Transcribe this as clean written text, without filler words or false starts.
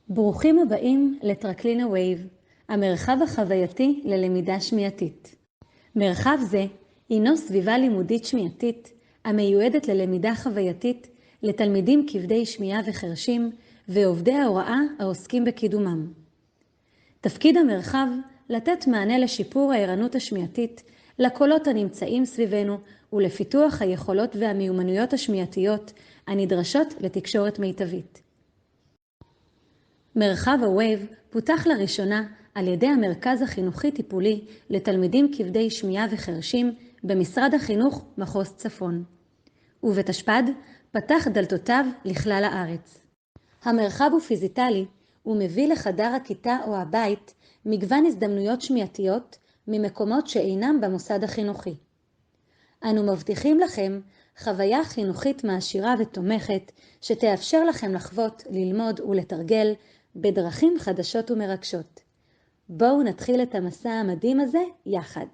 ברוכים הבאים לטרקלינה וייב, המרחב החווייתי ללמידה שמיעתית. מרחב זה הינו סביבה לימודית שמיעתית המיועדת ללמידה חווייתית לתלמידים כבדי שמיעה וחרשים ועובדי ההוראה העוסקים בקידומם. תפקיד המרחב לתת מענה לשיפור הערנות השמיעתית לקולות הנמצאים סביבנו ולפיתוח היכולות והמיומנויות השמיעתיות הנדרשות לתקשורת מיטבית. מרחב הווייב פותח לראשונה על ידי המרכז החינוכי-טיפולי לתלמידים כבדי שמיעה וחרשים במשרד החינוך מחוז צפון. ובתשפ"ד פתח דלתותיו לכלל הארץ. המרחב הוא פיזיטלי ומביא לחדר הכיתה או הבית מגוון הזדמנויות שמיעתיות ממקומות שאינם במוסד החינוכי. אנו מבטיחים לכם חוויה חינוכית מעשירה ותומכת שתאפשר לכם לחוות, ללמוד ולתרגל בדרכים חדשות ומרגשות. בואו נתחיל את המסע המדהים הזה יחד.